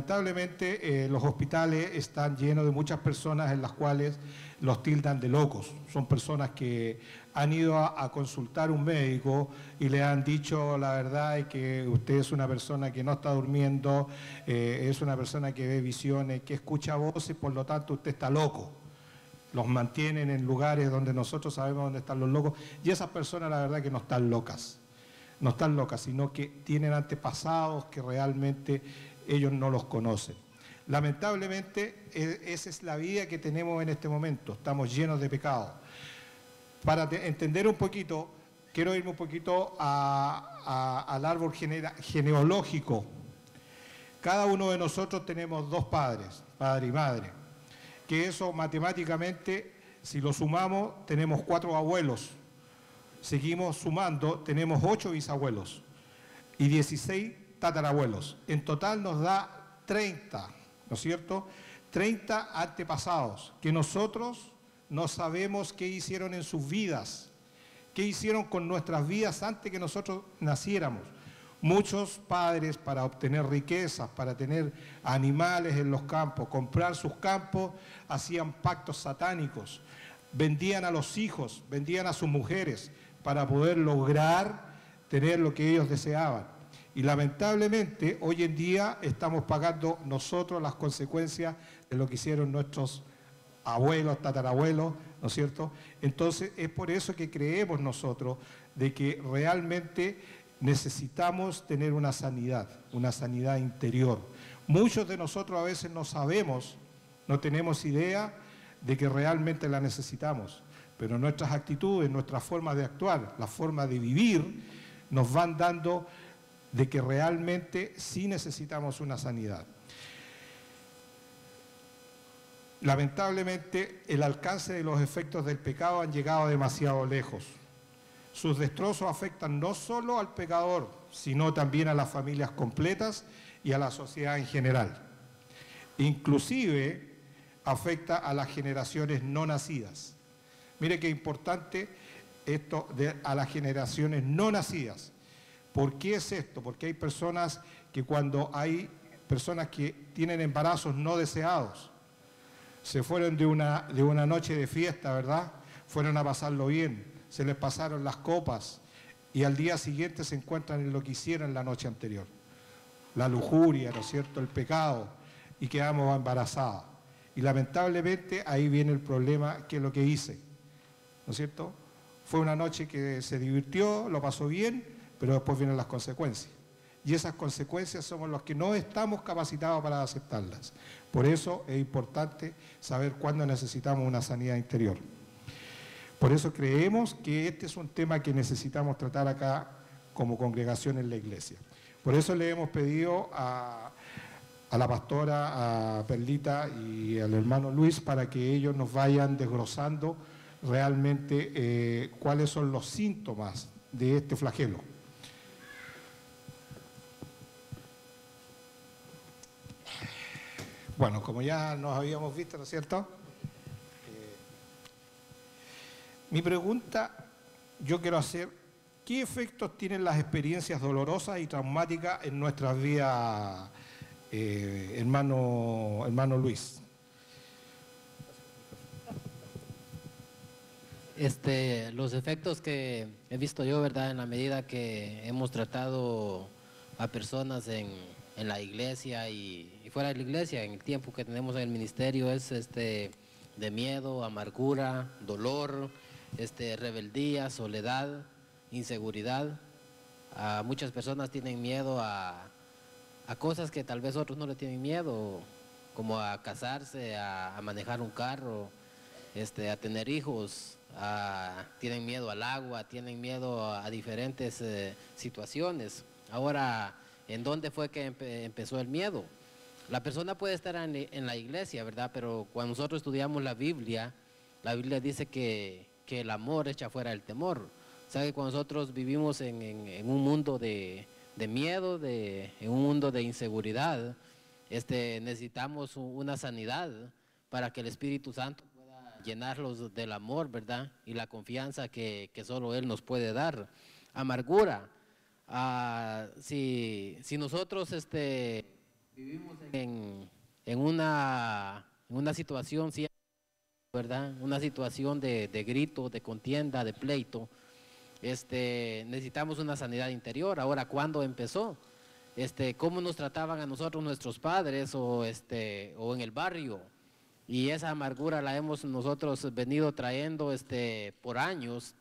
lamentablemente los hospitales están llenos de muchas personas en las cuales los tildan de locos. Son personas que han ido a consultar a un médico y le han dicho la verdad es que usted es una persona que no está durmiendo, es una persona que ve visiones, que escucha voces, por lo tanto usted está loco. Los mantienen en lugares donde nosotros sabemos dónde están los locos y esas personas la verdad que no están locas. No están locas, sino que tienen antepasados que realmente ellos no los conocen. Lamentablemente, esa es la vida que tenemos en este momento, estamos llenos de pecado. Para entender un poquito, quiero irme un poquito al árbol genealógico. Cada uno de nosotros tenemos dos padres, padre y madre, que eso matemáticamente, si lo sumamos, tenemos 4 abuelos. Seguimos sumando, tenemos 8 bisabuelos y 16 tatarabuelos. En total nos da 30, ¿no es cierto? 30 antepasados que nosotros no sabemos qué hicieron en sus vidas, qué hicieron con nuestras vidas antes que nosotros naciéramos. Muchos padres para obtener riquezas, para tener animales en los campos, comprar sus campos, hacían pactos satánicos, vendían a los hijos, vendían a sus mujeres, para poder lograr tener lo que ellos deseaban. Y lamentablemente hoy en día estamos pagando nosotros las consecuencias de lo que hicieron nuestros abuelos, tatarabuelos, ¿no es cierto? Entonces es por eso que creemos nosotros de que realmente necesitamos tener una sanidad interior. Muchos de nosotros a veces no sabemos, no tenemos idea de que realmente la necesitamos. Pero nuestras actitudes, nuestras formas de actuar, la forma de vivir, nos van dando de que realmente sí necesitamos una sanidad. Lamentablemente, el alcance de los efectos del pecado han llegado demasiado lejos. Sus destrozos afectan no solo al pecador, sino también a las familias completas y a la sociedad en general. Inclusive, afecta a las generaciones no nacidas. Mire qué importante esto a las generaciones no nacidas. ¿Por qué es esto? Porque hay personas que cuando hay personas que tienen embarazos no deseados, se fueron de una noche de fiesta, ¿verdad? Fueron a pasarlo bien, se les pasaron las copas y al día siguiente se encuentran en lo que hicieron la noche anterior. La lujuria, ¿no es cierto?, el pecado, y quedamos embarazadas. Y lamentablemente ahí viene el problema, que es lo que hice. ¿No es cierto? Fue una noche que se divirtió, lo pasó bien, pero después vienen las consecuencias. Y esas consecuencias somos los que no estamos capacitados para aceptarlas. Por eso es importante saber cuándo necesitamos una sanidad interior. Por eso creemos que este es un tema que necesitamos tratar acá como congregación en la iglesia. Por eso le hemos pedido a la pastora, a Perlita y al hermano Luis para que ellos nos vayan desglosando realmente cuáles son los síntomas de este flagelo. Bueno, como ya nos habíamos visto, ¿no es cierto? Mi pregunta, yo quiero hacer, ¿qué efectos tienen las experiencias dolorosas y traumáticas en nuestras vidas, hermano Luis? Los efectos que he visto yo, ¿verdad?, en la medida que hemos tratado a personas en la iglesia y fuera de la iglesia, en el tiempo que tenemos en el ministerio, es de miedo, amargura, dolor, rebeldía, soledad, inseguridad. Muchas personas tienen miedo a cosas que tal vez otros no le tienen miedo, como a casarse, a manejar un carro, a tener hijos. Tienen miedo al agua, tienen miedo a diferentes situaciones. Ahora, ¿en dónde fue que empezó el miedo? La persona puede estar en la iglesia, ¿verdad? Pero cuando nosotros estudiamos la Biblia dice que el amor echa fuera el temor. O sea que cuando nosotros vivimos en un mundo de miedo, en un mundo de inseguridad, necesitamos una sanidad para que el Espíritu Santo llenarlos del amor, ¿verdad? Y la confianza que solo Él nos puede dar. Amargura. Si nosotros Vivimos en una situación, sí, ¿verdad? Una situación de grito, de contienda, de pleito. Necesitamos una sanidad interior. Ahora, ¿cuándo empezó? ¿Cómo nos trataban a nosotros nuestros padres o en el barrio? Y esa amargura la hemos nosotros venido trayendo por años,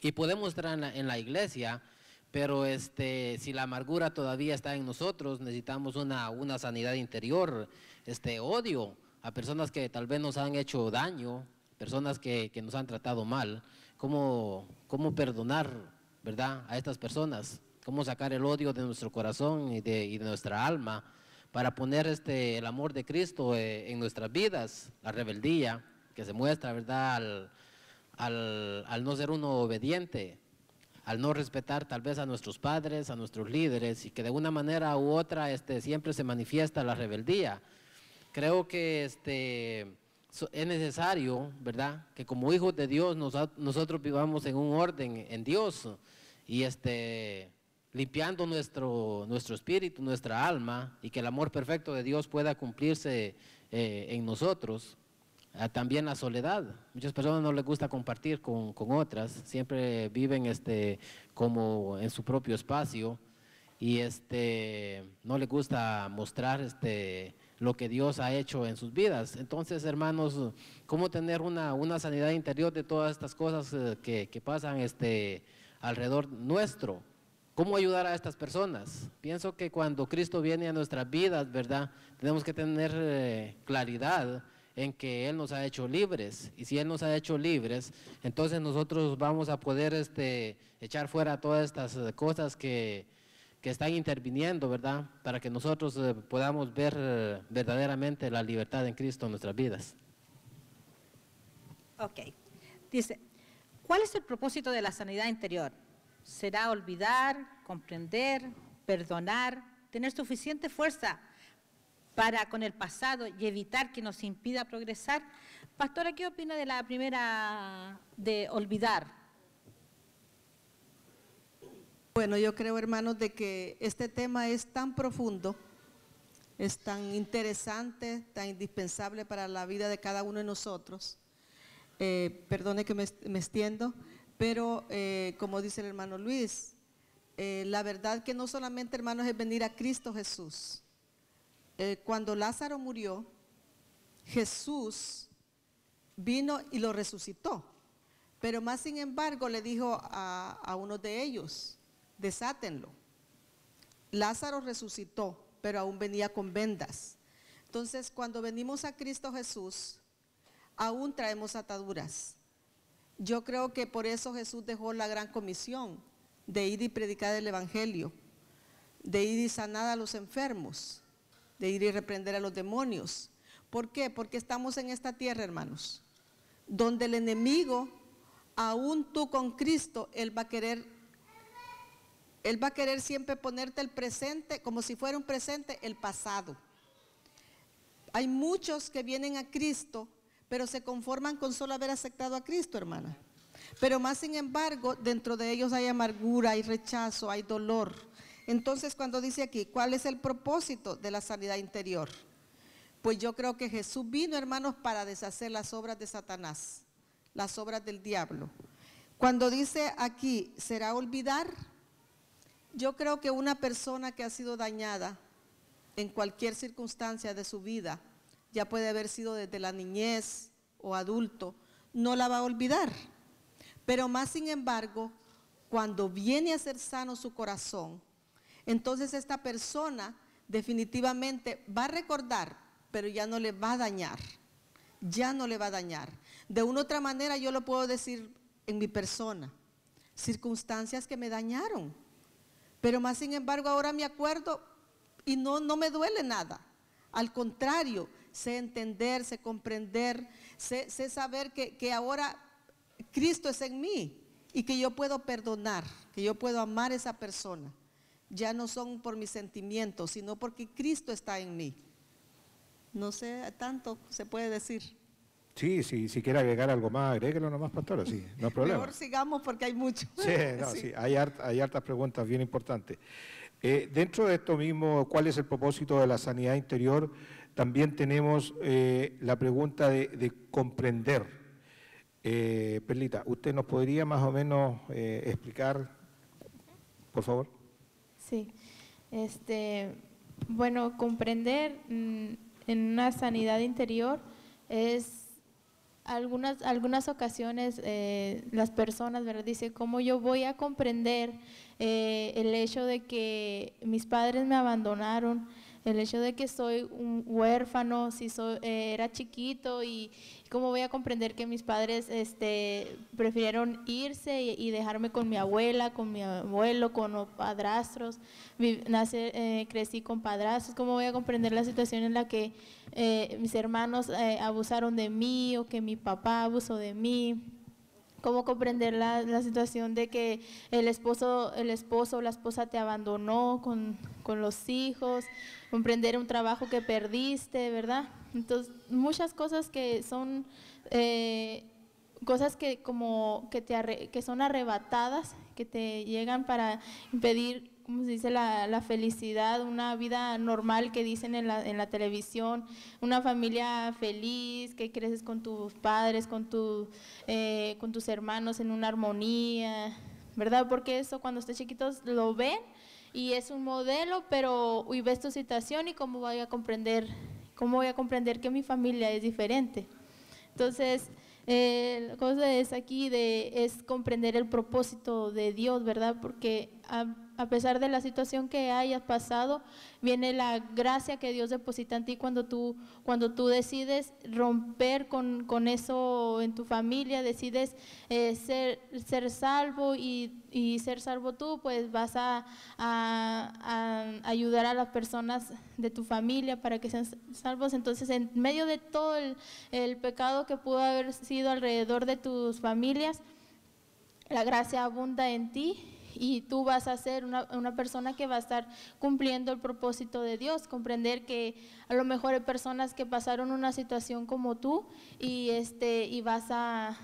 y podemos estar en la iglesia, pero si la amargura todavía está en nosotros, necesitamos una sanidad interior, odio a personas que tal vez nos han hecho daño, personas que nos han tratado mal. ¿Cómo perdonar, verdad, a estas personas? ¿Cómo sacar el odio de nuestro corazón y de nuestra alma para poner el amor de Cristo en nuestras vidas? La rebeldía que se muestra, verdad, al no ser uno obediente, al no respetar tal vez a nuestros padres, a nuestros líderes, y que de una manera u otra siempre se manifiesta la rebeldía. Creo que es necesario, ¿verdad?, que como hijos de Dios nosotros vivamos en un orden en Dios, y limpiando nuestro espíritu, nuestra alma, y que el amor perfecto de Dios pueda cumplirse en nosotros. También la soledad. Muchas personas no les gusta compartir con otras, siempre viven como en su propio espacio, y no les gusta mostrar lo que Dios ha hecho en sus vidas. Entonces, hermanos, ¿cómo tener una sanidad interior de todas estas cosas que pasan alrededor nuestro? ¿Cómo ayudar a estas personas? Pienso que cuando Cristo viene a nuestras vidas, ¿verdad?, tenemos que tener claridad en que Él nos ha hecho libres, y si Él nos ha hecho libres, entonces nosotros vamos a poder echar fuera todas estas cosas que están interviniendo, ¿verdad?, para que nosotros podamos ver verdaderamente la libertad en Cristo en nuestras vidas. Ok. Dice, ¿cuál es el propósito de la sanidad interior? ¿Será olvidar, comprender, perdonar, tener suficiente fuerza para con el pasado y evitar que nos impida progresar? Pastora, ¿qué opina de la primera, de olvidar? Bueno, yo creo, hermanos, de que este tema es tan profundo, es tan interesante, tan indispensable para la vida de cada uno de nosotros. Perdone que me extiendo, pero como dice el hermano Luis, la verdad que no solamente, hermanos, es venir a Cristo Jesús. Cuando Lázaro murió, Jesús vino y lo resucitó, pero más sin embargo le dijo a uno de ellos, desátenlo. Lázaro resucitó, pero aún venía con vendas. Entonces, cuando venimos a Cristo Jesús, aún traemos ataduras. Yo creo que por eso Jesús dejó la gran comisión de ir y predicar el evangelio, de ir y sanar a los enfermos, de ir y reprender a los demonios. ¿Por qué? Porque estamos en esta tierra, hermanos, donde el enemigo, aún tú con Cristo, él va a querer siempre ponerte el presente, como si fuera un presente, el pasado. Hay muchos que vienen a Cristo, pero se conforman con solo haber aceptado a Cristo, hermana. Pero más sin embargo, dentro de ellos hay amargura, hay rechazo, hay dolor. Entonces, cuando dice aquí, ¿cuál es el propósito de la sanidad interior? Pues yo creo que Jesús vino, hermanos, para deshacer las obras de Satanás, las obras del diablo. Cuando dice aquí, ¿será olvidar? Yo creo que una persona que ha sido dañada en cualquier circunstancia de su vida, ya puede haber sido desde la niñez o adulto, no la va a olvidar. Pero más sin embargo, cuando viene a ser sano su corazón, entonces esta persona definitivamente va a recordar, pero ya no le va a dañar, ya no le va a dañar. De una u otra manera yo lo puedo decir en mi persona, circunstancias que me dañaron, pero más sin embargo ahora me acuerdo y no me duele nada. Al contrario, sé entender, sé comprender, sé saber que ahora Cristo es en mí y que yo puedo perdonar, que yo puedo amar a esa persona. Ya no son por mis sentimientos, sino porque Cristo está en mí. No sé, tanto se puede decir. Sí, si quiere agregar algo más, agréguelo nomás, pastora, sí, no hay problema. Mejor sigamos porque hay mucho. Sí, no, sí, hay hartas preguntas bien importantes. Dentro de esto mismo, ¿cuál es el propósito de la sanidad interior? También tenemos la pregunta de comprender. Perlita, ¿usted nos podría más o menos explicar, por favor? Sí, bueno, comprender en una sanidad interior es algunas ocasiones las personas, ¿verdad? Dicen, ¿cómo yo voy a comprender el hecho de que mis padres me abandonaron? El hecho de que soy un huérfano, si era chiquito, y cómo voy a comprender que mis padres prefirieron irse y dejarme con mi abuela, con mi abuelo, con los padrastros, crecí con padrastros. ¿Cómo voy a comprender la situación en la que mis hermanos abusaron de mí o que mi papá abusó de mí? ¿Cómo comprender la situación de que el esposo o la esposa te abandonó con los hijos? Comprender un trabajo que perdiste, ¿verdad? Entonces, muchas cosas que son cosas que que son arrebatadas, que te llegan para impedir, como se dice, la felicidad, una vida normal que dicen en la televisión, una familia feliz, que creces con tus padres, con tus hermanos en una armonía, ¿verdad? Porque eso cuando estés chiquitos lo ven y es un modelo, pero hoy ves tu situación y cómo voy a comprender que mi familia es diferente. Entonces, la cosa es aquí es comprender el propósito de Dios, ¿verdad? Porque a pesar de la situación que hayas pasado, viene la gracia que Dios deposita en ti cuando tú decides romper con eso en tu familia, decides ser salvo y ser salvo tú, pues vas a ayudar a las personas de tu familia para que sean salvos. Entonces, en medio de todo el pecado que pudo haber sido alrededor de tus familias, la gracia abunda en ti y tú vas a ser una persona que va a estar cumpliendo el propósito de Dios. Comprender que a lo mejor hay personas que pasaron una situación como tú y vas a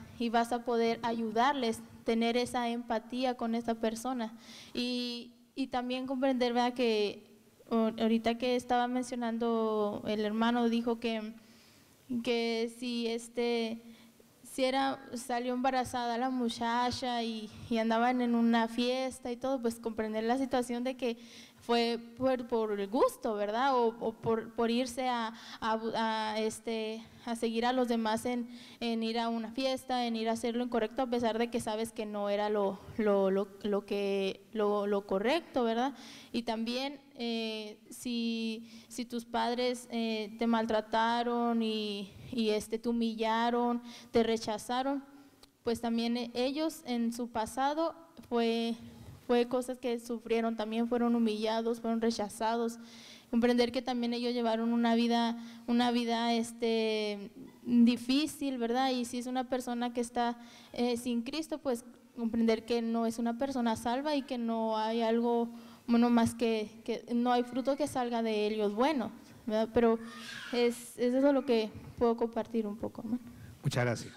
poder ayudarles, tener esa empatía con esa persona y también comprender, ¿verdad?, que ahorita que estaba mencionando el hermano dijo que salió embarazada la muchacha y andaban en una fiesta y todo, pues comprender la situación de que fue por el gusto, ¿verdad? O por irse a seguir a los demás en ir a una fiesta, en ir a hacer lo incorrecto, a pesar de que sabes que no era lo correcto, ¿verdad? Y también si tus padres te maltrataron y te humillaron, te rechazaron, pues también ellos en su pasado fue cosas que sufrieron, también fueron humillados, fueron rechazados. Comprender que también ellos llevaron una vida difícil, ¿verdad? Y si es una persona que está sin Cristo, pues comprender que no es una persona salva y que no hay algo, bueno, más que no hay fruto que salga de ellos bueno, ¿verdad? Pero es eso lo que puedo compartir un poco, ¿no? Muchas gracias.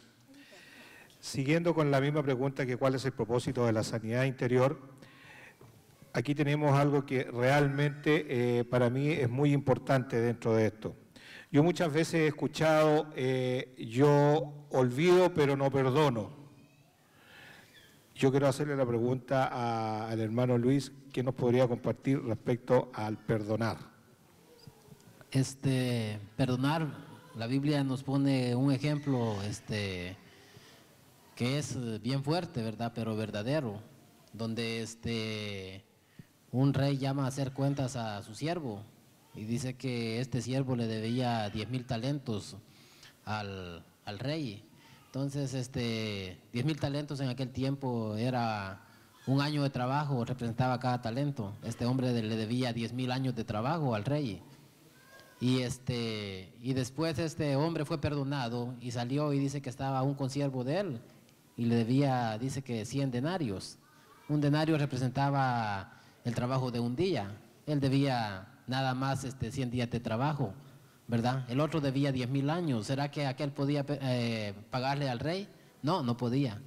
Siguiendo con la misma pregunta que cuál es el propósito de la sanidad interior, aquí tenemos algo que realmente para mí es muy importante dentro de esto. Yo muchas veces he escuchado, yo olvido pero no perdono. Yo quiero hacerle la pregunta al hermano Luis, ¿qué nos podría compartir respecto al perdonar? Perdonar, la Biblia nos pone un ejemplo que es bien fuerte, ¿verdad? Pero verdadero, donde un rey llama a hacer cuentas a su siervo y dice que este siervo le debía 10,000 talentos al rey. Entonces, 10,000 talentos en aquel tiempo era un año de trabajo, representaba cada talento. Este hombre le debía 10,000 años de trabajo al rey. Y después este hombre fue perdonado y salió y dice que estaba un consiervo de él y le debía, dice que 100 denarios. Un denario representaba el trabajo de un día. Él debía nada más 100 días de trabajo, ¿verdad? El otro debía 10,000 años. ¿Será que aquel podía pagarle al rey? No, no podía,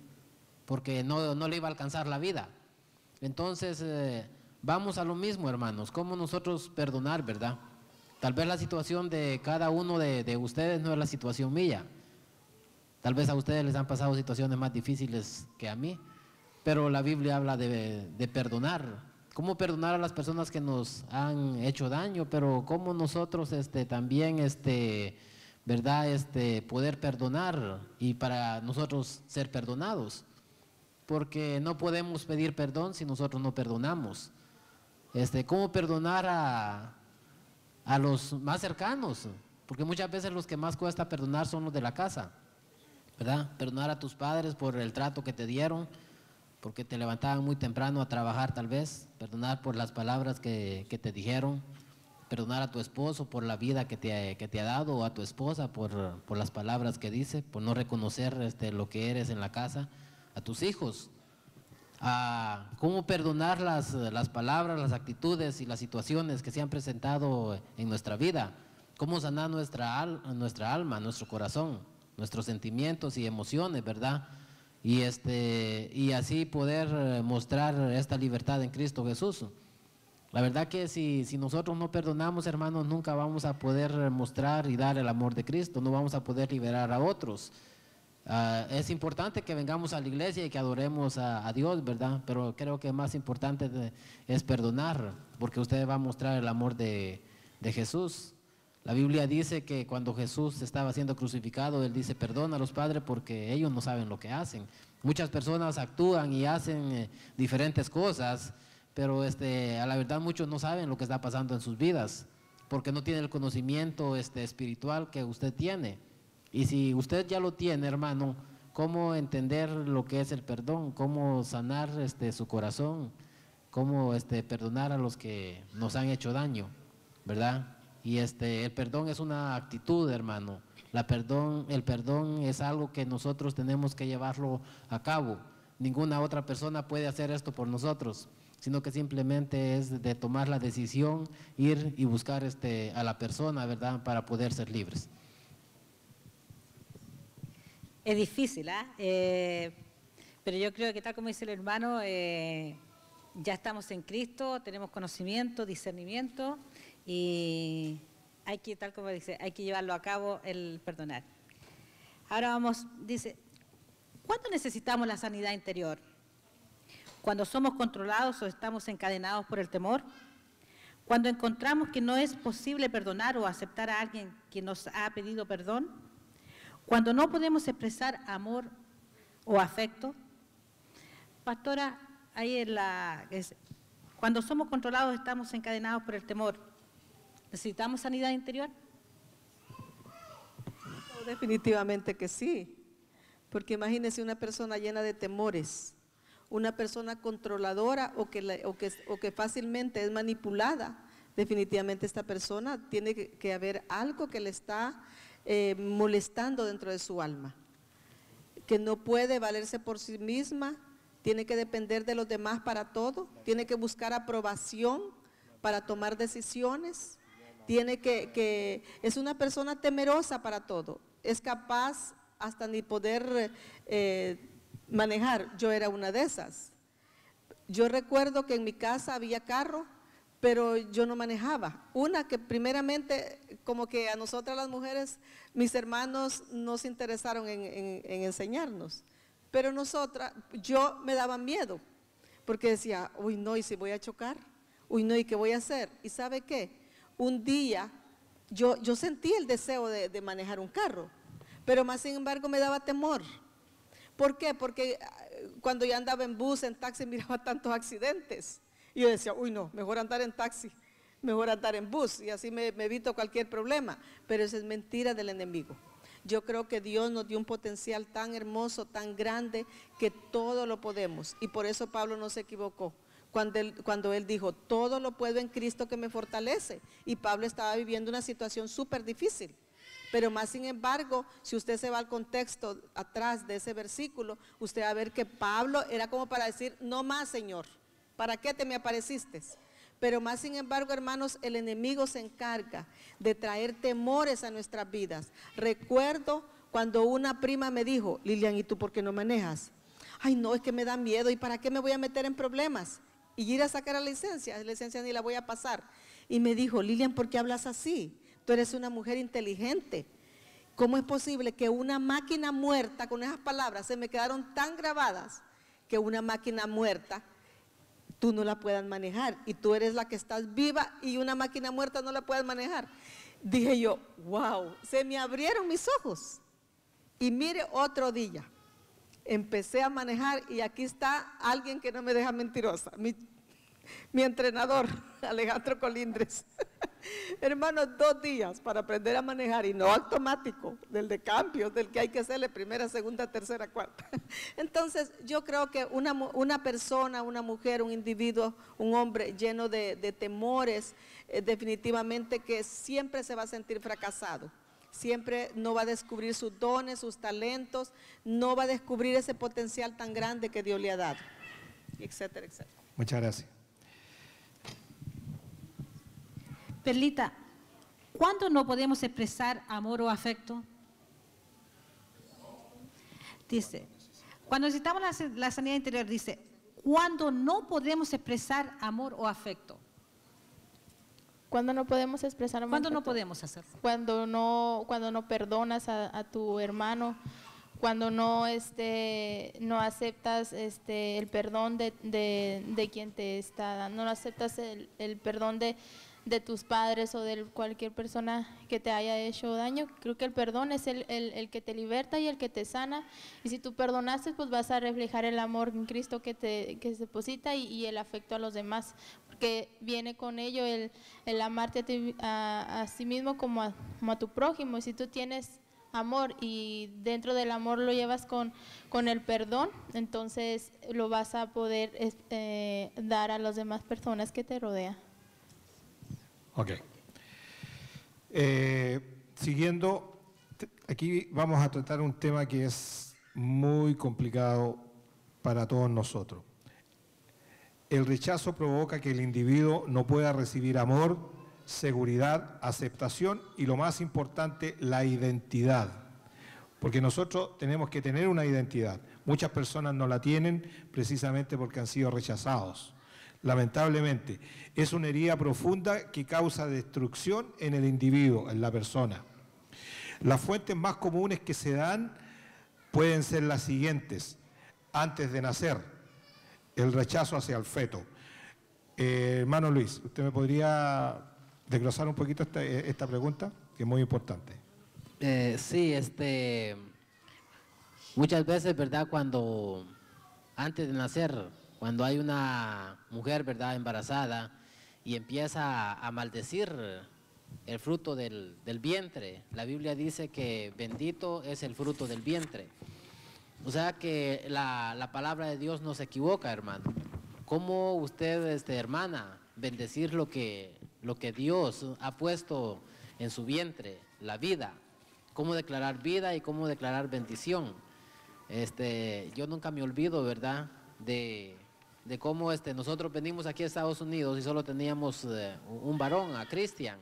porque no le iba a alcanzar la vida. Entonces, vamos a lo mismo, hermanos, cómo nosotros perdonar, ¿verdad? Tal vez la situación de cada uno de ustedes no es la situación mía. Tal vez a ustedes les han pasado situaciones más difíciles que a mí, pero la Biblia habla de perdonar. Cómo perdonar a las personas que nos han hecho daño, pero cómo nosotros también, ¿verdad? Poder perdonar y para nosotros ser perdonados. Porque no podemos pedir perdón si nosotros no perdonamos. ¿Cómo perdonar a los más cercanos? Porque muchas veces los que más cuesta perdonar son los de la casa, ¿verdad? Perdonar a tus padres por el trato que te dieron, porque te levantaban muy temprano a trabajar tal vez, perdonar por las palabras que te dijeron, perdonar a tu esposo por la vida que te ha dado, o a tu esposa por las palabras que dice, por no reconocer lo que eres en la casa, a tus hijos. Cómo perdonar las palabras, las actitudes y las situaciones que se han presentado en nuestra vida, cómo sanar nuestra alma, nuestro corazón, nuestros sentimientos y emociones, ¿verdad? Y así poder mostrar esta libertad en Cristo Jesús. La verdad que si nosotros no perdonamos, hermanos, nunca vamos a poder mostrar y dar el amor de Cristo, no vamos a poder liberar a otros. Es importante que vengamos a la iglesia y que adoremos a Dios, ¿verdad? Pero creo que más importante es perdonar, porque usted va a mostrar el amor de Jesús. La Biblia dice que cuando Jesús estaba siendo crucificado, Él dice, perdona a los padres porque ellos no saben lo que hacen. Muchas personas actúan y hacen diferentes cosas, pero a la verdad muchos no saben lo que está pasando en sus vidas, porque no tienen el conocimiento espiritual que usted tiene. Y si usted ya lo tiene, hermano, ¿cómo entender lo que es el perdón? ¿Cómo sanar su corazón? ¿Cómo perdonar a los que nos han hecho daño? ¿Verdad? Y el perdón es una actitud, hermano. El perdón es algo que nosotros tenemos que llevarlo a cabo. Ninguna otra persona puede hacer esto por nosotros, sino que simplemente es de tomar la decisión, ir y buscar a la persona, ¿verdad?, para poder ser libres. Es difícil, pero yo creo que tal como dice el hermano, ya estamos en Cristo, tenemos conocimiento, discernimiento y hay que, tal como dice, hay que llevarlo a cabo el perdonar. Ahora vamos, dice, ¿cuándo necesitamos la sanidad interior? ¿Cuando somos controlados o estamos encadenados por el temor? ¿Cuando encontramos que no es posible perdonar o aceptar a alguien que nos ha pedido perdón? ¿Cuando no podemos expresar amor o afecto? Pastora, ahí cuando somos controlados estamos encadenados por el temor. ¿Necesitamos sanidad interior? No, definitivamente que sí, porque imagínese una persona llena de temores, una persona controladora o que fácilmente es manipulada. Definitivamente esta persona tiene que haber algo que le está molestando dentro de su alma, que no puede valerse por sí misma, tiene que depender de los demás para todo, tiene que buscar aprobación para tomar decisiones, es una persona temerosa para todo, es capaz hasta ni poder manejar. Yo era una de esas. Yo recuerdo que en mi casa había carro, pero yo no manejaba. Una que primeramente, como que a nosotras las mujeres, mis hermanos no se interesaron en enseñarnos, pero yo me daba miedo, porque decía, uy no, ¿y si voy a chocar? Uy no, ¿y qué voy a hacer? ¿Y sabe qué? Un día yo sentí el deseo de manejar un carro, pero más sin embargo me daba temor. ¿Por qué? Porque cuando yo andaba en bus, en taxi, miraba tantos accidentes. Y yo decía, uy no, mejor andar en taxi, mejor andar en bus, y así me evito cualquier problema. Pero eso es mentira del enemigo. Yo creo que Dios nos dio un potencial tan hermoso, tan grande, que todo lo podemos. Y por eso Pablo no se equivocó cuando él dijo, todo lo puedo en Cristo que me fortalece. Y Pablo estaba viviendo una situación súper difícil. Pero más sin embargo, si usted se va al contexto atrás de ese versículo, usted va a ver que Pablo era como para decir, no más, Señor, ¿para qué te me apareciste? Pero más sin embargo, hermanos, el enemigo se encarga de traer temores a nuestras vidas. Recuerdo cuando una prima me dijo, Lilian, ¿y tú por qué no manejas? Ay, no, es que me da miedo, ¿y para qué me voy a meter en problemas? y ir a sacar la licencia ni la voy a pasar. Y me dijo, Lilian, ¿por qué hablas así? Tú eres una mujer inteligente. ¿Cómo es posible que una máquina muerta, con esas palabras se me quedaron tan grabadas, que una máquina muerta tú no la puedas manejar y tú eres la que estás viva y una máquina muerta no la puedes manejar? Dije yo, wow, se me abrieron mis ojos. Y mire, otro día empecé a manejar y aquí está alguien que no me deja mentirosa, mi entrenador, Alejandro Colindres. Hermanos, 2 días para aprender a manejar, y no automático, del de cambios, del que hay que hacerle primera, segunda, tercera, cuarta. Entonces yo creo que una persona, una mujer, un individuo, un hombre lleno de temores, definitivamente que siempre se va a sentir fracasado. Siempre no va a descubrir sus dones, sus talentos, no va a descubrir ese potencial tan grande que Dios le ha dado, etcétera, etcétera. Muchas gracias. Perlita, ¿cuándo no podemos expresar amor o afecto? Dice, cuando necesitamos la sanidad interior, dice, ¿cuándo no podemos expresar amor o afecto? Cuando no podemos expresar amor. ¿Cuándo no podemos hacerlo? Cuando no perdonas a tu hermano, cuando no aceptas el perdón de quien te está dando, no aceptas el perdón de tus padres o de cualquier persona que te haya hecho daño. Creo que el perdón es el que te liberta y el que te sana, y si tú perdonaste, pues vas a reflejar el amor en Cristo que se deposita y el afecto a los demás, porque viene con ello el amarte a sí mismo como a tu prójimo. Y si tú tienes amor y dentro del amor lo llevas con el perdón, entonces lo vas a poder dar a las demás personas que te rodean. Ok. Siguiendo, aquí vamos a tratar un tema que es muy complicado para todos nosotros. El rechazo provoca que el individuo no pueda recibir amor, seguridad, aceptación y, lo más importante, la identidad. Porque nosotros tenemos que tener una identidad. Muchas personas no la tienen precisamente porque han sido rechazados. Lamentablemente, es una herida profunda que causa destrucción en el individuo, en la persona. Las fuentes más comunes que se dan pueden ser las siguientes. Antes de nacer, el rechazo hacia el feto. Hermano Luis, ¿usted me podría desglosar un poquito esta pregunta, que es muy importante? Sí, muchas veces, ¿verdad?, antes de nacer, cuando hay una mujer, ¿verdad?, embarazada y empieza a maldecir el fruto del vientre, la Biblia dice que bendito es el fruto del vientre. O sea que la palabra de Dios no se equivoca, hermano. ¿Cómo usted, hermana, bendecir lo que Dios ha puesto en su vientre, la vida? ¿Cómo declarar vida y cómo declarar bendición? Yo nunca me olvido, ¿verdad?, de cómo nosotros venimos aquí a Estados Unidos y solo teníamos un varón, a Cristian,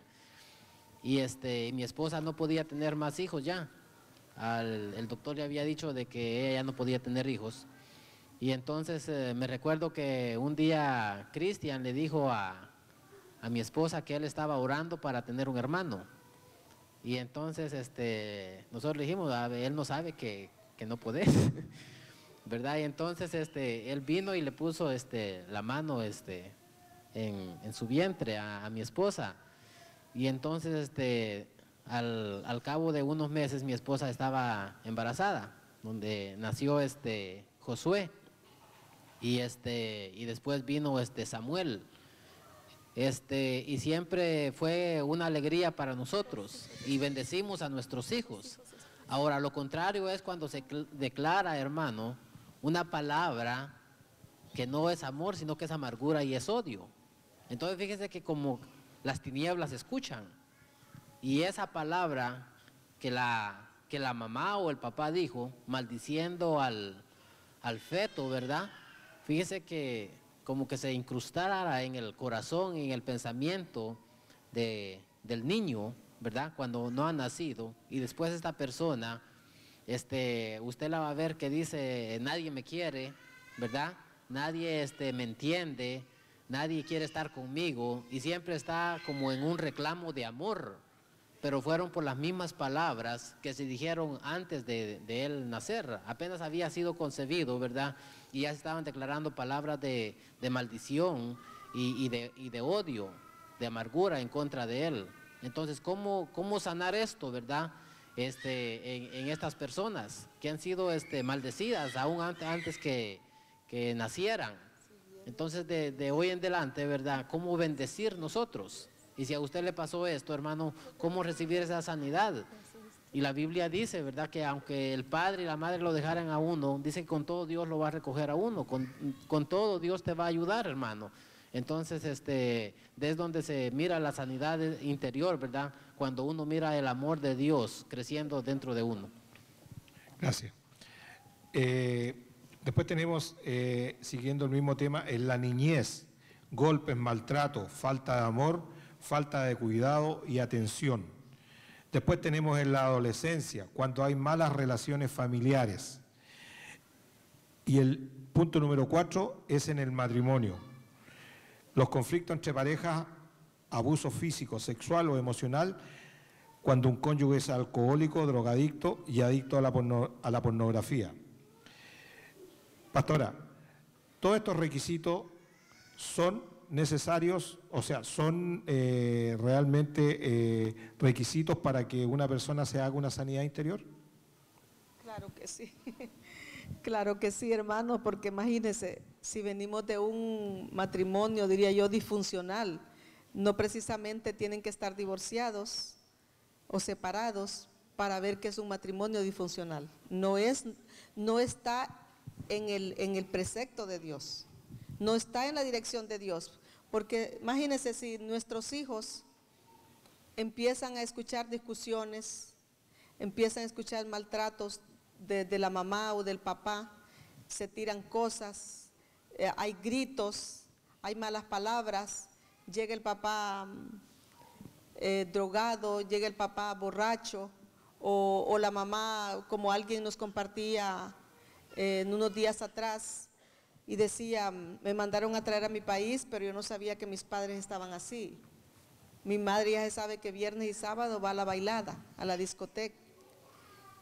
y mi esposa no podía tener más hijos ya. El doctor le había dicho de que ella no podía tener hijos, y entonces me recuerdo que un día Cristian le dijo a mi esposa que él estaba orando para tener un hermano, y entonces nosotros le dijimos, él no sabe que no podés. ¿Verdad? Y entonces él vino y le puso la mano en su vientre a mi esposa, y entonces al cabo de unos meses mi esposa estaba embarazada, donde nació Josué, y después vino Samuel, y siempre fue una alegría para nosotros y bendecimos a nuestros hijos. Ahora, lo contrario es cuando se declara, hermano, una palabra que no es amor, sino que es amargura y es odio. Entonces fíjese que como las tinieblas escuchan, y esa palabra que la mamá o el papá dijo, maldiciendo al feto, ¿verdad? Fíjese que como que se incrustara en el corazón y en el pensamiento del niño, ¿verdad?, cuando no ha nacido, y después esta persona, usted la va a ver que dice, nadie me quiere, ¿verdad?, nadie me entiende, nadie quiere estar conmigo y siempre está como en un reclamo de amor, pero fueron por las mismas palabras que se dijeron antes de él nacer. Apenas había sido concebido, ¿verdad? Y ya se estaban declarando palabras de maldición y de odio, de amargura en contra de él. Entonces, ¿cómo sanar esto, verdad? En estas personas que han sido maldecidas aún antes que nacieran. Entonces, de hoy en adelante, ¿verdad? ¿Cómo bendecir nosotros? Y si a usted le pasó esto, hermano, ¿cómo recibir esa sanidad? Y la Biblia dice, ¿verdad? Que aunque el padre y la madre lo dejaran a uno, dice que con todo Dios lo va a recoger a uno, con todo Dios te va a ayudar, hermano. Entonces, es donde se mira la sanidad interior, ¿verdad? Cuando uno mira el amor de Dios creciendo dentro de uno. Gracias. Después tenemos, siguiendo el mismo tema, en la niñez, golpes, maltrato, falta de amor, falta de cuidado y atención. Después tenemos en la adolescencia, cuando hay malas relaciones familiares. Y el punto número 4 es en el matrimonio. Los conflictos entre parejas, abuso físico, sexual o emocional, cuando un cónyuge es alcohólico, drogadicto y adicto a la pornografía. Pastora, todos estos requisitos son necesarios, o sea, son realmente requisitos para que una persona se haga una sanidad interior. Claro que sí. Claro que sí, hermano, porque imagínense, si venimos de un matrimonio, diría yo, disfuncional, no precisamente tienen que estar divorciados o separados para ver que es un matrimonio disfuncional. No está en el precepto de Dios, no está en la dirección de Dios, porque imagínense si nuestros hijos empiezan a escuchar discusiones, empiezan a escuchar maltratos de la mamá o del papá, se tiran cosas, hay gritos, hay malas palabras, llega el papá drogado, llega el papá borracho, o la mamá, como alguien nos compartía en unos días atrás, y decía, me mandaron a traer a mi país, pero yo no sabía que mis padres estaban así. Mi madre ya sabe que viernes y sábado va a la bailada, a la discoteca.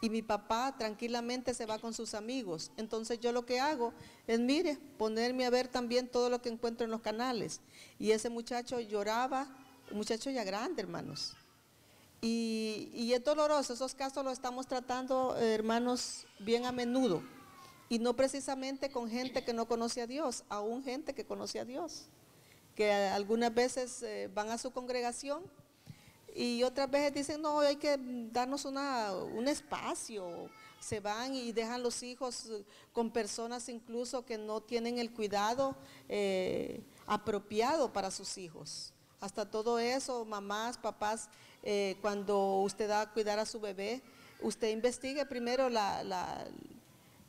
Y mi papá tranquilamente se va con sus amigos. Entonces yo lo que hago es, mire, ponerme a ver también todo lo que encuentro en los canales. Y ese muchacho lloraba, un muchacho ya grande, hermanos. Y es doloroso, esos casos los estamos tratando, hermanos, bien a menudo. Y no precisamente con gente que no conoce a Dios, aún gente que conoce a Dios. Que algunas veces van a su congregación y otras veces dicen, no, hay que darnos un espacio. Se van y dejan los hijos con personas incluso que no tienen el cuidado apropiado para sus hijos. Hasta todo eso, mamás, papás, cuando usted da a cuidar a su bebé, usted investigue primero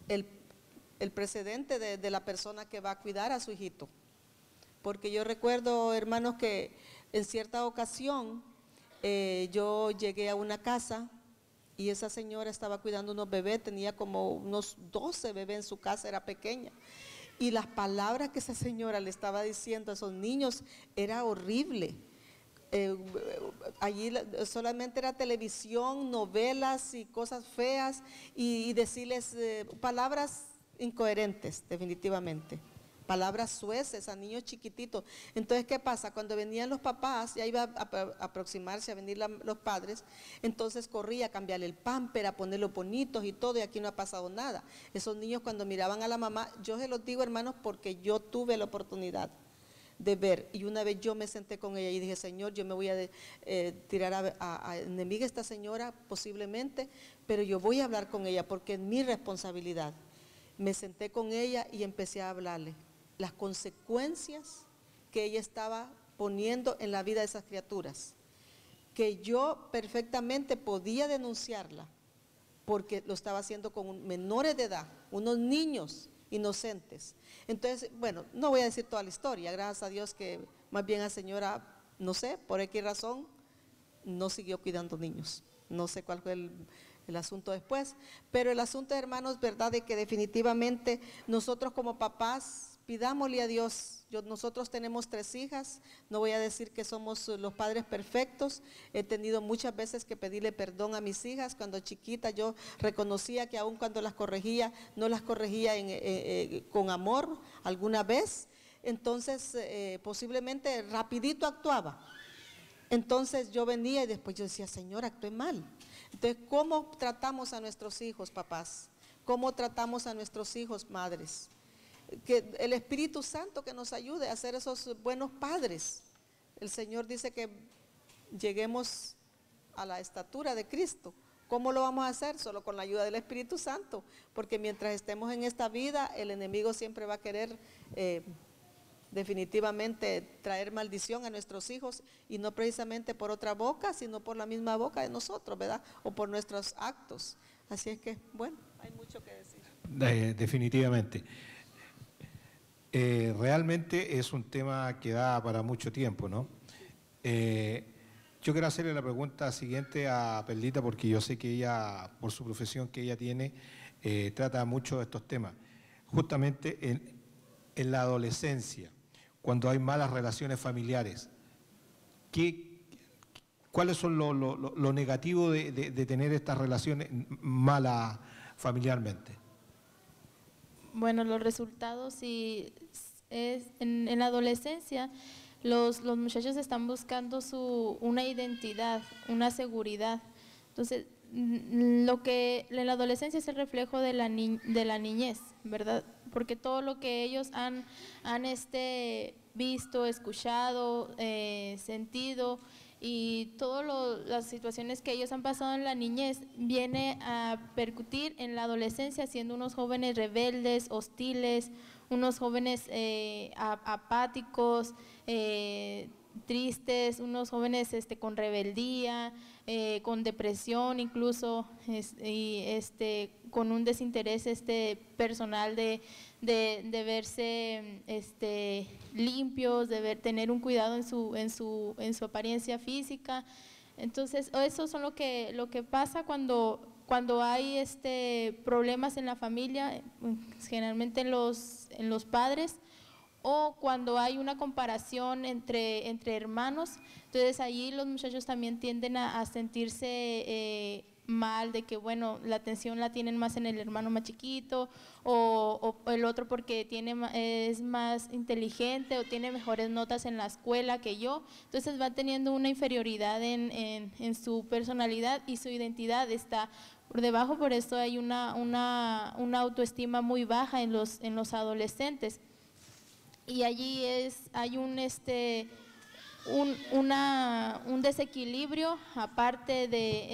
el precedente de la persona que va a cuidar a su hijito. Porque yo recuerdo, hermanos, que en cierta ocasión yo llegué a una casa y esa señora estaba cuidando unos bebés, tenía como unos 12 bebés en su casa, era pequeña. Y las palabras que esa señora le estaba diciendo a esos niños era horrible. Allí solamente era televisión, novelas y cosas feas y decirles palabras incoherentes, definitivamente. Palabras sueces a niños chiquititos. Entonces, ¿qué pasa? Cuando venían los papás, ya iba a aproximarse a venir los padres, entonces corría a cambiarle el pamper, a ponerlos bonitos y todo, y aquí no ha pasado nada. Esos niños cuando miraban a la mamá, yo se los digo, hermanos, porque yo tuve la oportunidad de ver, y una vez yo me senté con ella y dije, Señor, yo me voy a tirar a enemiga a esta señora posiblemente, pero yo voy a hablar con ella porque es mi responsabilidad. Me senté con ella y empecé a hablarle las consecuencias que ella estaba poniendo en la vida de esas criaturas, que yo perfectamente podía denunciarla porque lo estaba haciendo con menores de edad, unos niños inocentes. Entonces, bueno, no voy a decir toda la historia, gracias a Dios que más bien la señora, no sé, por X razón, no siguió cuidando niños. No sé cuál fue el asunto después, pero el asunto, hermanos, verdad, de que definitivamente nosotros como papás pidámosle a Dios Nosotros tenemos 3 hijas, no voy a decir que somos los padres perfectos, he tenido muchas veces que pedirle perdón a mis hijas. Cuando chiquita yo reconocía que aun cuando las corregía, no las corregía con amor alguna vez, entonces posiblemente rapidito actuaba. Entonces yo venía y después yo decía, Señor, actué mal. Entonces, ¿cómo tratamos a nuestros hijos, papás? ¿Cómo tratamos a nuestros hijos, madres? Que el Espíritu Santo que nos ayude a ser esos buenos padres. El Señor dice que lleguemos a la estatura de Cristo. ¿Cómo lo vamos a hacer? Solo con la ayuda del Espíritu Santo, porque mientras estemos en esta vida, el enemigo siempre va a querer definitivamente traer maldición a nuestros hijos, y no precisamente por otra boca, sino por la misma boca de nosotros, ¿verdad? O por nuestros actos. Así es que, bueno, hay mucho que decir. Definitivamente. Realmente es un tema que da para mucho tiempo, ¿no? Yo quiero hacerle la pregunta siguiente a Perlita, porque yo sé que ella, por su profesión que ella tiene, trata mucho de estos temas. Justamente en la adolescencia, cuando hay malas relaciones familiares, ¿cuáles son lo negativo de tener estas relaciones malas familiarmente? Bueno, los resultados sí es en la adolescencia los muchachos están buscando una identidad, una seguridad. Entonces, lo que en la adolescencia es el reflejo de la niñez, ¿verdad? Porque todo lo que ellos han visto, escuchado, sentido, y todas las situaciones que ellos han pasado en la niñez viene a percutir en la adolescencia, siendo unos jóvenes rebeldes, hostiles, unos jóvenes apáticos, tristes, unos jóvenes con rebeldía, con depresión incluso, con un desinterés personal de verse limpios, de tener un cuidado en su apariencia física. Entonces, eso son lo que pasa cuando hay problemas en la familia, generalmente en los padres, o cuando hay una comparación entre hermanos. Entonces allí los muchachos también tienden a sentirse mal, de que bueno, la atención la tienen más en el hermano más chiquito, o el otro porque es más inteligente o tiene mejores notas en la escuela que yo. Entonces va teniendo una inferioridad en su personalidad, y su identidad está por debajo. Por eso hay una autoestima muy baja en los adolescentes. Y allí hay un desequilibrio, aparte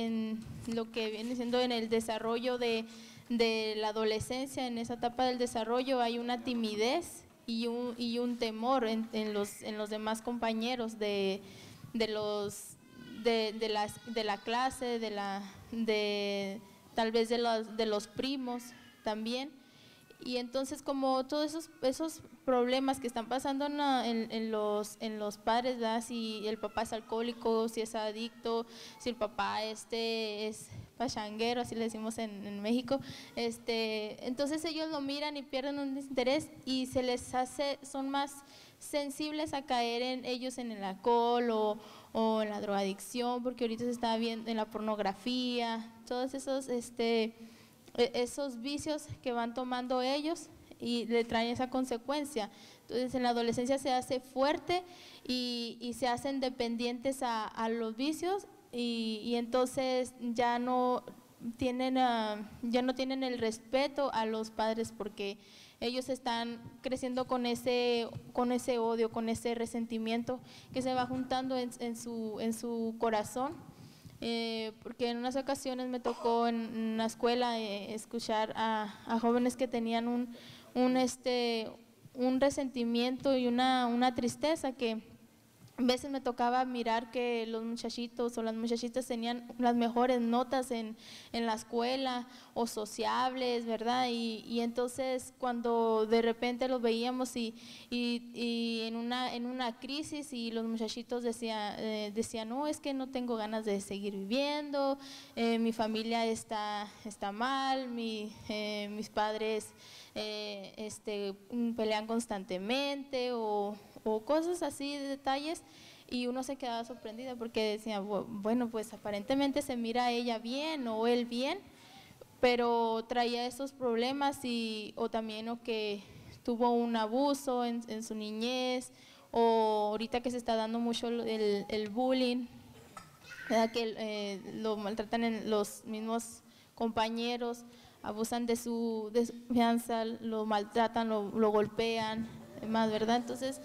en lo que viene siendo en el desarrollo de la adolescencia. En esa etapa del desarrollo hay una timidez y un temor en los demás compañeros de la clase, tal vez de los primos también. Y entonces, como todos esos problemas que están pasando en los padres, ¿verdad? Si el papá es alcohólico, si es adicto, si el papá es pachanguero, así le decimos en México, entonces ellos lo miran y pierden un desinterés, y son más sensibles a caer en el alcohol o en la drogadicción, porque ahorita se está viendo en la pornografía, todos esos vicios que van tomando ellos, y le traen esa consecuencia. Entonces en la adolescencia se hace fuerte y se hacen dependientes a los vicios, y entonces ya no tienen el respeto a los padres, porque ellos están creciendo con ese odio, con ese resentimiento que se va juntando en su corazón. Porque en unas ocasiones me tocó en una escuela escuchar a jóvenes que tenían un resentimiento y una tristeza, que a veces me tocaba mirar que los muchachitos o las muchachitas tenían las mejores notas en la escuela o sociables, ¿verdad? Y entonces cuando de repente los veíamos y en una crisis y los muchachitos decían, no, es que no tengo ganas de seguir viviendo, mi familia está mal, mis padres pelean constantemente o cosas así, de detalles, y uno se quedaba sorprendida porque decía, bueno, pues aparentemente se mira ella bien o él bien, pero traía esos problemas o también o que tuvo un abuso en su niñez, o ahorita que se está dando mucho el bullying, ¿verdad? Que lo maltratan en los mismos compañeros, abusan de su confianza, lo maltratan, lo golpean, demás, ¿verdad? Entonces,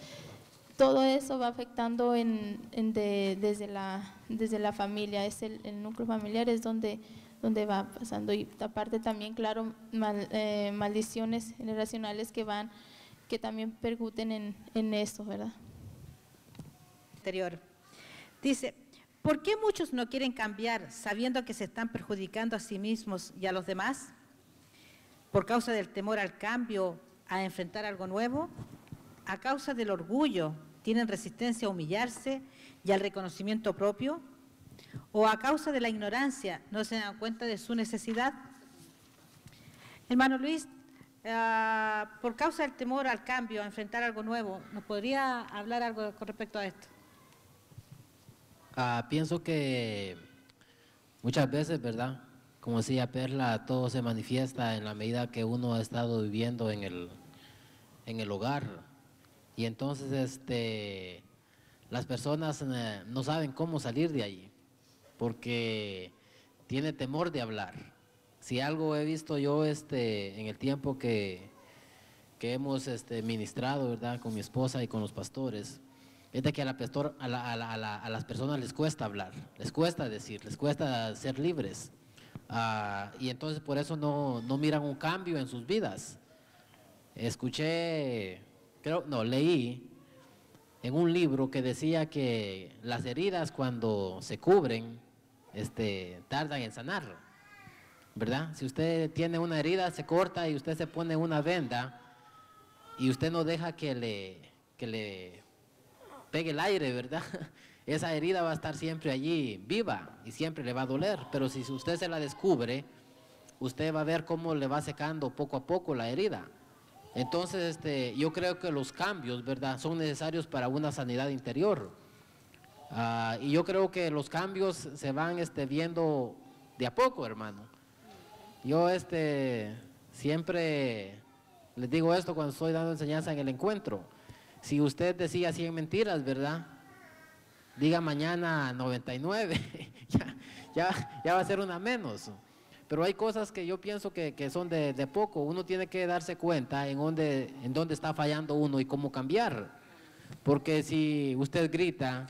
todo eso va afectando desde la familia, es el núcleo familiar es donde va pasando, y aparte también, claro, maldiciones generacionales que también percuten en eso, ¿verdad? Anterior. Dice, ¿por qué muchos no quieren cambiar sabiendo que se están perjudicando a sí mismos y a los demás? ¿Por causa del temor al cambio, a enfrentar algo nuevo? ¿A causa del orgullo tienen resistencia a humillarse y al reconocimiento propio? ¿O a causa de la ignorancia no se dan cuenta de su necesidad? Hermano Luis, por causa del temor al cambio, a enfrentar algo nuevo, ¿nos podría hablar algo con respecto a esto? Pienso que muchas veces, ¿verdad? Como decía Perla, todo se manifiesta en la medida que uno ha estado viviendo en el hogar. Y entonces las personas no saben cómo salir de allí, porque tiene temor de hablar. Si algo he visto yo en el tiempo que hemos ministrado, ¿verdad?, con mi esposa y con los pastores, es de que a las personas les cuesta hablar, les cuesta decir, les cuesta ser libres. Y entonces por eso no miran un cambio en sus vidas. Leí en un libro que decía que las heridas cuando se cubren, tardan en sanar, ¿verdad? Si usted tiene una herida, se corta y usted se pone una venda y usted no deja que le pegue el aire, ¿verdad? Esa herida va a estar siempre allí viva y siempre le va a doler, pero si usted se la descubre, usted va a ver cómo le va secando poco a poco la herida. Entonces, yo creo que los cambios, ¿verdad?, son necesarios para una sanidad interior. Y yo creo que los cambios se van viendo de a poco, hermano. Yo siempre les digo esto cuando estoy dando enseñanza en el encuentro. Si usted decía 100 mentiras, ¿verdad?, diga mañana 99, ya va a ser una menos. Pero hay cosas que yo pienso que son de poco. Uno tiene que darse cuenta en dónde está fallando uno y cómo cambiar. Porque si usted grita,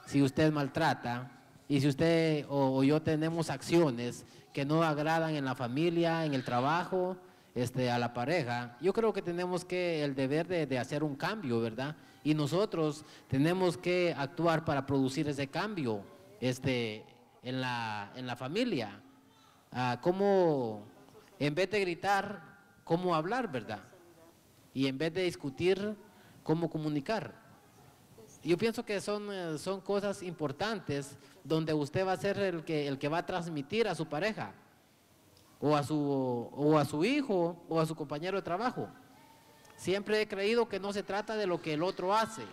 si usted maltrata, y si usted o yo tenemos acciones que no agradan en la familia, en el trabajo, a la pareja, yo creo que tenemos el deber de hacer un cambio, ¿verdad? Y nosotros tenemos que actuar para producir ese cambio en la familia. Cómo, en vez de gritar, cómo hablar, ¿verdad? Y en vez de discutir, cómo comunicar. Yo pienso que son cosas importantes donde usted va a ser el que va a transmitir a su pareja, o a su hijo, o a su compañero de trabajo. Siempre he creído que no se trata de lo que el otro hace,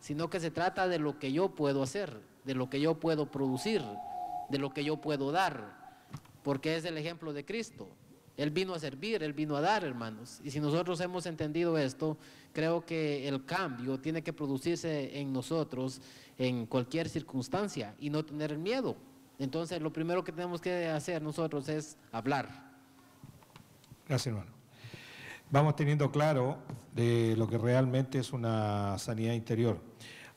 sino que se trata de lo que yo puedo hacer, de lo que yo puedo producir, de lo que yo puedo dar. Porque es el ejemplo de Cristo. Él vino a servir, Él vino a dar, hermanos. Y si nosotros hemos entendido esto, creo que el cambio tiene que producirse en nosotros en cualquier circunstancia y no tener miedo. Entonces, lo primero que tenemos que hacer nosotros es hablar. Gracias, hermano. Vamos teniendo claro de lo que realmente es una sanidad interior.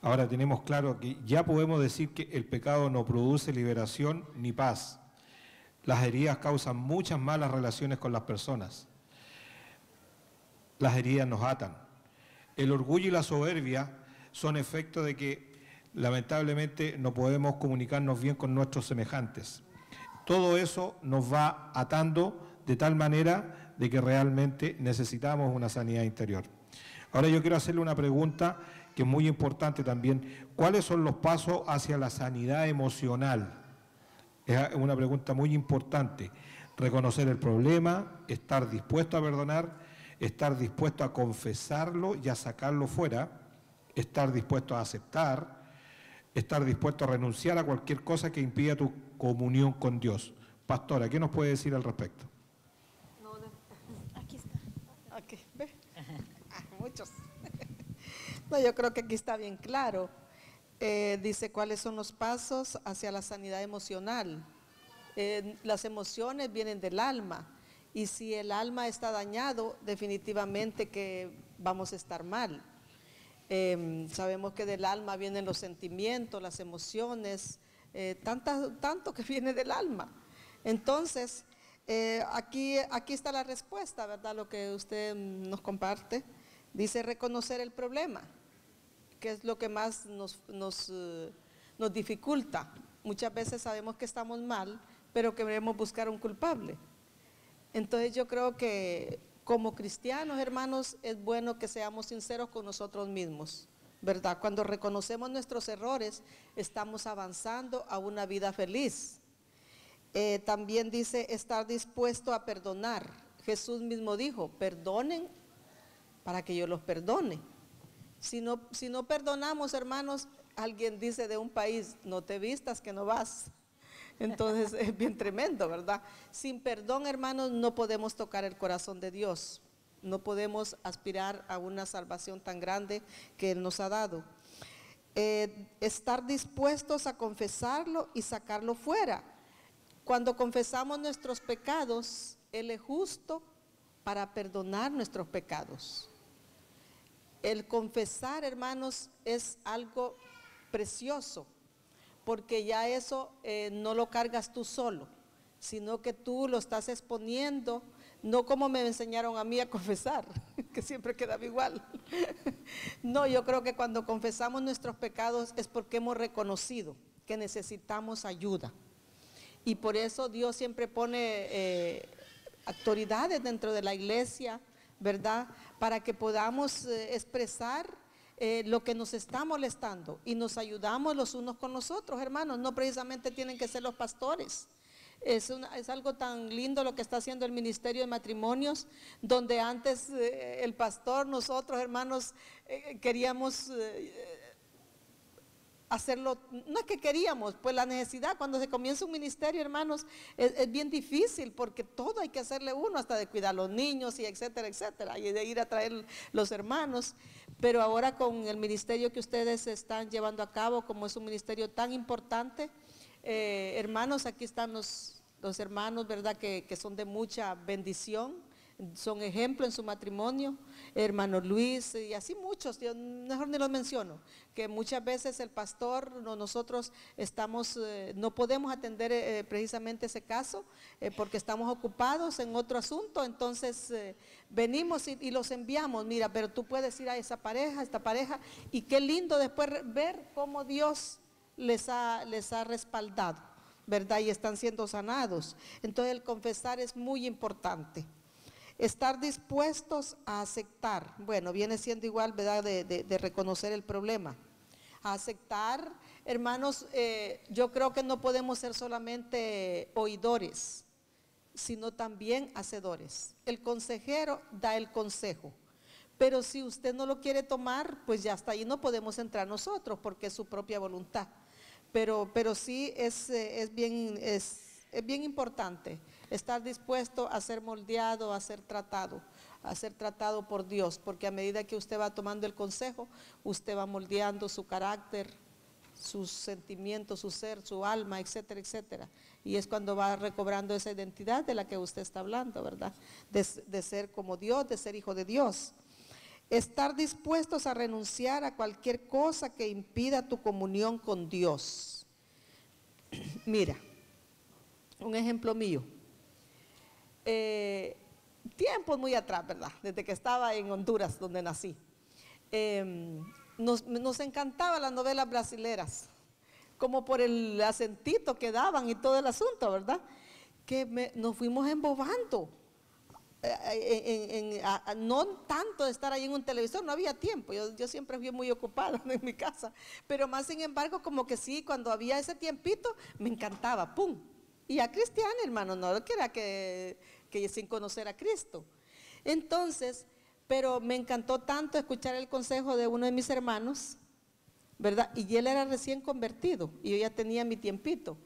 Ahora tenemos claro que ya podemos decir que el pecado no produce liberación ni paz. Las heridas causan muchas malas relaciones con las personas. Las heridas nos atan. El orgullo y la soberbia son efecto de que lamentablemente no podemos comunicarnos bien con nuestros semejantes. Todo eso nos va atando de tal manera de que realmente necesitamos una sanidad interior. Ahora yo quiero hacerle una pregunta que es muy importante también. ¿Cuáles son los pasos hacia la sanidad emocional? Es una pregunta muy importante. Reconocer el problema, estar dispuesto a perdonar, estar dispuesto a confesarlo y a sacarlo fuera, estar dispuesto a aceptar, estar dispuesto a renunciar a cualquier cosa que impida tu comunión con Dios. Pastora, ¿qué nos puede decir al respecto? Aquí está. Aquí, ¿ve? Muchos. No, yo creo que aquí está bien claro. Dice cuáles son los pasos hacia la sanidad emocional. Las emociones vienen del alma, y si el alma está dañado, definitivamente que vamos a estar mal. Sabemos que del alma vienen los sentimientos, las emociones, tanto que viene del alma. Entonces, aquí está la respuesta, ¿verdad? Lo que usted nos comparte. Dice reconocer el problema, que es lo que más nos dificulta. Muchas veces sabemos que estamos mal, pero queremos buscar un culpable. Entonces yo creo que como cristianos, hermanos, es bueno que seamos sinceros con nosotros mismos, ¿verdad? Cuando reconocemos nuestros errores, estamos avanzando a una vida feliz. También dice estar dispuesto a perdonar. Jesús mismo dijo, perdonen para que yo los perdone. Si no perdonamos, hermanos, alguien dice de un país, no te vistas que no vas. Entonces es bien tremendo, ¿verdad? Sin perdón, hermanos, no podemos tocar el corazón de Dios. No podemos aspirar a una salvación tan grande que Él nos ha dado. Estar dispuestos a confesarlo y sacarlo fuera. Cuando confesamos nuestros pecados, Él es justo para perdonar nuestros pecados. El confesar, hermanos, es algo precioso, porque ya eso no lo cargas tú solo, sino que tú lo estás exponiendo, no como me enseñaron a mí a confesar, que siempre quedaba igual. No, yo creo que cuando confesamos nuestros pecados es porque hemos reconocido que necesitamos ayuda. Y por eso Dios siempre pone autoridades dentro de la iglesia, ¿verdad? Para que podamos expresar lo que nos está molestando y nos ayudamos los unos con los otros, hermanos. No precisamente tienen que ser los pastores. Es algo tan lindo lo que está haciendo el Ministerio de Matrimonios, donde antes el pastor, nosotros, hermanos, queríamos hacerlo, no es que queríamos, pues la necesidad, cuando se comienza un ministerio, hermanos, es bien difícil, porque todo hay que hacerle uno, hasta de cuidar a los niños y etcétera, etcétera, y de ir a traer los hermanos. Pero ahora con el ministerio que ustedes están llevando a cabo, como es un ministerio tan importante, hermanos, aquí están los hermanos, ¿verdad?, que son de mucha bendición, son ejemplo en su matrimonio, hermano Luis y así muchos, yo mejor ni los menciono, que muchas veces el pastor, nosotros estamos, no podemos atender precisamente ese caso porque estamos ocupados en otro asunto, entonces venimos y los enviamos, mira, pero tú puedes ir a esta pareja, y qué lindo después ver cómo Dios les ha respaldado, ¿verdad? Y están siendo sanados. Entonces el confesar es muy importante. Estar dispuestos a aceptar, bueno, viene siendo igual, ¿verdad?, de reconocer el problema. A aceptar, hermanos, yo creo que no podemos ser solamente oidores, sino también hacedores. El consejero da el consejo, pero si usted no lo quiere tomar, pues ya hasta ahí no podemos entrar nosotros, porque es su propia voluntad. Pero sí es bien importante estar dispuesto a ser moldeado, a ser tratado por Dios, porque a medida que usted va tomando el consejo, usted va moldeando su carácter, sus sentimientos, su ser, su alma, etcétera, etcétera. Y es cuando va recobrando esa identidad de la que usted está hablando, ¿verdad? De ser como Dios, de ser hijo de Dios. Estar dispuestos a renunciar a cualquier cosa que impida tu comunión con Dios. Mira, un ejemplo mío. Tiempos muy atrás, ¿verdad? Desde que estaba en Honduras, donde nací. nos encantaba las novelas brasileras, como por el acentito que daban y todo el asunto, ¿verdad? Que nos fuimos embobando. No tanto de estar ahí en un televisor, no había tiempo, yo siempre fui muy ocupada en mi casa, pero más sin embargo como que sí, cuando había ese tiempito me encantaba, ¡pum! Y a cristiana, hermano, no que era que sin conocer a Cristo. Entonces, pero me encantó tanto escuchar el consejo de uno de mis hermanos, ¿verdad? Y él era recién convertido y yo ya tenía mi tiempito.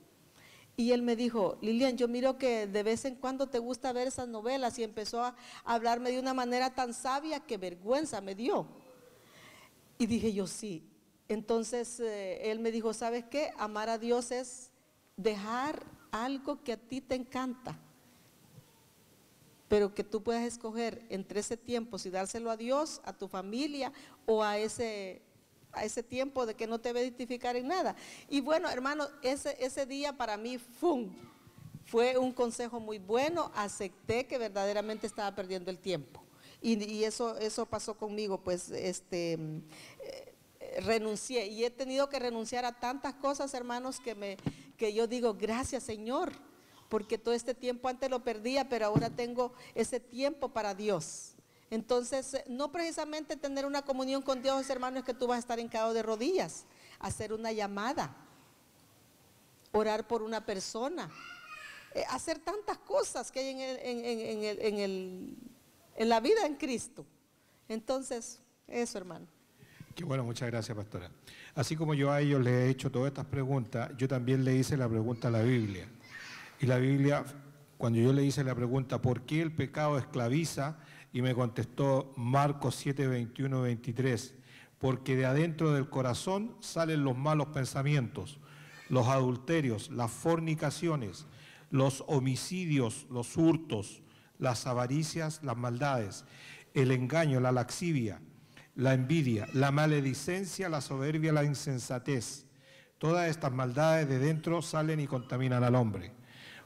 Y él me dijo, Lilian, yo miro que de vez en cuando te gusta ver esas novelas, y empezó a hablarme de una manera tan sabia que vergüenza me dio. Y dije yo, sí. Entonces él me dijo, ¿sabes qué? Amar a Dios es dejar algo que a ti te encanta, pero que tú puedas escoger entre ese tiempo si dárselo a Dios, a tu familia o a ese tiempo de que no te va a identificar en nada. Y bueno, hermano, ese día para mí fue un consejo muy bueno. Acepté que verdaderamente estaba perdiendo el tiempo. Y eso pasó conmigo, pues renuncié. Y he tenido que renunciar a tantas cosas, hermanos, que yo digo, gracias Señor, porque todo este tiempo antes lo perdía, pero ahora tengo ese tiempo para Dios. Entonces, no precisamente tener una comunión con Dios, hermano, es que tú vas a estar hincado de rodillas, hacer una llamada, orar por una persona, hacer tantas cosas que hay en la vida en Cristo. Entonces, eso, hermano. Qué bueno, muchas gracias, pastora. Así como yo a ellos les he hecho todas estas preguntas, yo también le hice la pregunta a la Biblia. Y la Biblia, cuando yo le hice la pregunta, ¿por qué el pecado esclaviza? Y me contestó Marcos 7, 21, 23, porque de adentro del corazón salen los malos pensamientos, los adulterios, las fornicaciones, los homicidios, los hurtos, las avaricias, las maldades, el engaño, la lascivia, la envidia, la maledicencia, la soberbia, la insensatez. Todas estas maldades de dentro salen y contaminan al hombre.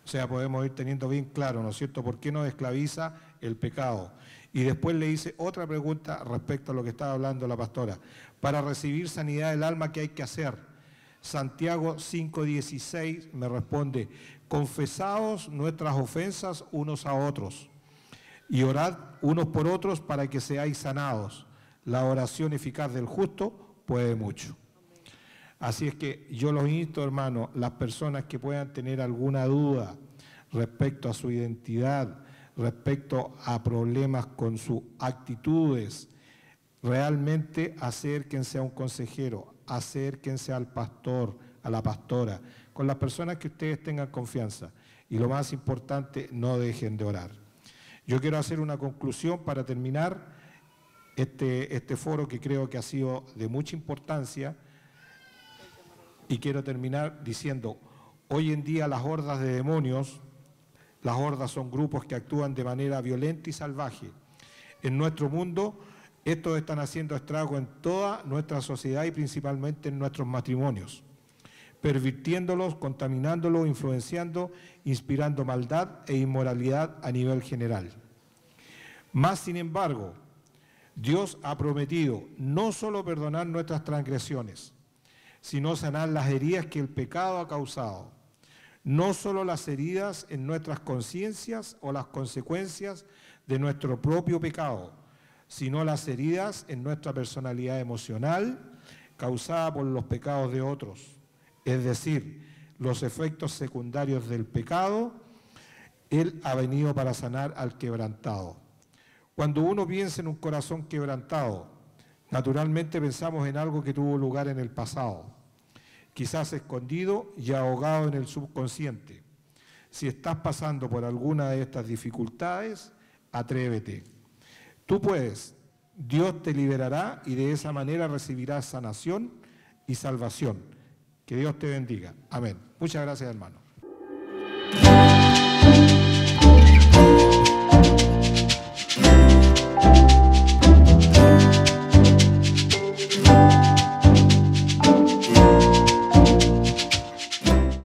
O sea, podemos ir teniendo bien claro, ¿no es cierto?, por qué nos esclaviza el pecado. Y después le hice otra pregunta respecto a lo que estaba hablando la pastora. Para recibir sanidad del alma, ¿qué hay que hacer? Santiago 5:16 me responde, confesaos nuestras ofensas unos a otros y orad unos por otros para que seáis sanados. La oración eficaz del justo puede mucho. Así es que yo los insto, hermanos, las personas que puedan tener alguna duda respecto a su identidad, respecto a problemas con sus actitudes, realmente acérquense a un consejero, acérquense al pastor, a la pastora, con las personas que ustedes tengan confianza. Y lo más importante, no dejen de orar. Yo quiero hacer una conclusión para terminar este foro que creo que ha sido de mucha importancia, y quiero terminar diciendo, hoy en día las hordas de demonios, las hordas son grupos que actúan de manera violenta y salvaje. En nuestro mundo, estos están haciendo estragos en toda nuestra sociedad y principalmente en nuestros matrimonios, pervirtiéndolos, contaminándolos, influenciando, inspirando maldad e inmoralidad a nivel general. Más sin embargo, Dios ha prometido no solo perdonar nuestras transgresiones, sino sanar las heridas que el pecado ha causado. No solo las heridas en nuestras conciencias o las consecuencias de nuestro propio pecado, sino las heridas en nuestra personalidad emocional causada por los pecados de otros. Es decir, los efectos secundarios del pecado, Él ha venido para sanar al quebrantado. Cuando uno piensa en un corazón quebrantado, naturalmente pensamos en algo que tuvo lugar en el pasado, quizás escondido y ahogado en el subconsciente. Si estás pasando por alguna de estas dificultades, atrévete. Tú puedes, Dios te liberará y de esa manera recibirás sanación y salvación. Que Dios te bendiga. Amén. Muchas gracias, hermano.